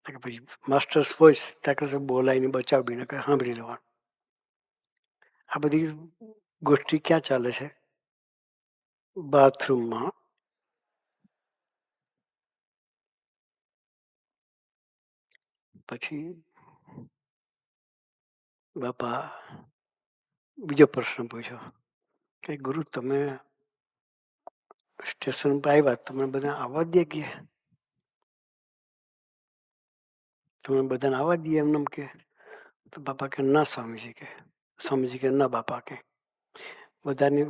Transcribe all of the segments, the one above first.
કે પછી masters voice ત્યાં કશે બોલાવીને બચાવીને કે સાંભળી લેવાનું. આ બધી ગોષ્ઠી ક્યાં ચાલે છે? બાથરૂમમાં. પછી બાપા બીજો પ્રશ્ન પૂછ્યો કે ગુરુ તમે સ્ટેશન પર આવ્યા, તમે બધા આવવા દે કે તમે બધાને આવવા દઈએ એમનેમ કે? તો બાપા કે ના સ્વામીજી કે. સ્વામીજી કે ના બાપા કે બધાની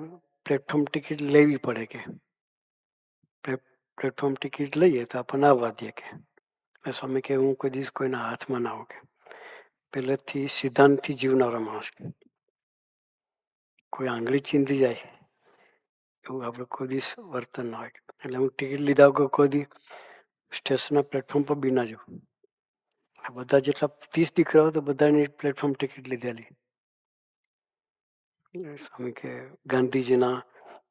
પ્લેટફોર્મ ટિકિટ લેવી પડે કે. પ્લેટફોર્મ ટિકિટ લઈએ તો આપણને આવવા દે કે. સ્વામી કે હું કોઈ દિવસ કોઈના હાથમાં ના આવું કે. પહેલેથી સિદ્ધાંતથી જીવનારો માણસ. કોઈ આંગળી ચીંધી જાય એવું આપણે કોઈ દિવસ વર્તન ના હોય. એટલે હું ટિકિટ લીધા વગર કોઈ દી સ્ટેશનના પ્લેટફોર્મ પર બી ના જાઉં. બધા જેટલા 30 દીકરાઓ તો બધાની પ્લેટફોર્મ ટિકિટ લીધેલી. સ્વામી કે ગાંધીજીના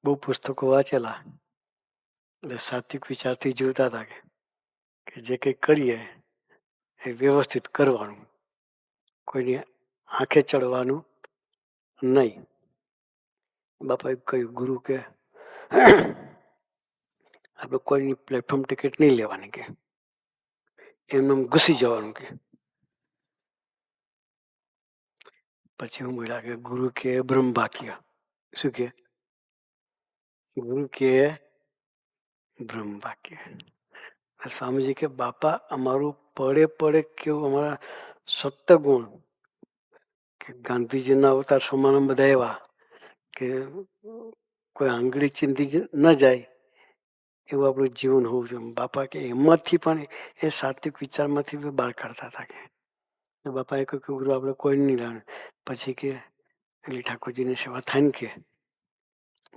બહુ પુસ્તકો વાંચેલા, એટલે સાત્વિક વિચારથી જીવતા હતા કે જે કંઈ કરીએ એ વ્યવસ્થિત કરવાનું, કોઈની આંખે ચડવાનું નહીં. બાપાએ કહ્યું ગુરુ કે આપણે કોઈની પ્લેટફોર્મ ટિકિટ નહીં લેવાની કે એમને ઘૂસી જવાનું કે. પછી હું બોલ્યા કે ગુરુ કે બ્રહ્મ વાક્ય. શું કે? ગુરુ કે બ્રહ્મ વાક્ય. સ્વામીજી કે બાપા અમારું પડે પડે કેવું અમારા સત્વગુણ કે ગાંધીજીના અવતાર સમાન બધા એવા કે કોઈ આંગળી ચીંધી ન જાય એવું આપણું જીવન હોવું જોઈએ. બાપા કે એમાંથી પણ એ સાત્વિક વિચારમાંથી બી બહાર કાઢતા હતા કે. બાપાએ કહ્યું કે ગુરુ આપણે કોઈ નહીં લેવાનું. પછી કે એટલે ઠાકોરજીની સેવા થાય ને કે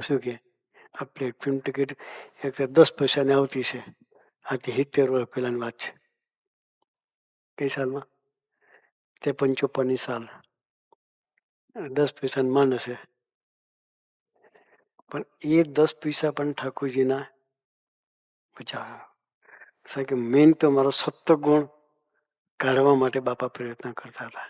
શું કે આ પ્લેટફોર્મ ટિકિટ એક 10 પૈસાની આવતી છે. આથી 70 વર્ષ પહેલાની વાત છે. કઈ સાલમાં? તે 55ની સાલ. 10 પૈસાની માન હશે. પણ એ 10 પૈસા પણ ઠાકોરજીના બચાવ્યા. કે મેન તો મારો સત્વગુણ કાઢવા માટે બાપા પ્રયત્ન કરતા હતા.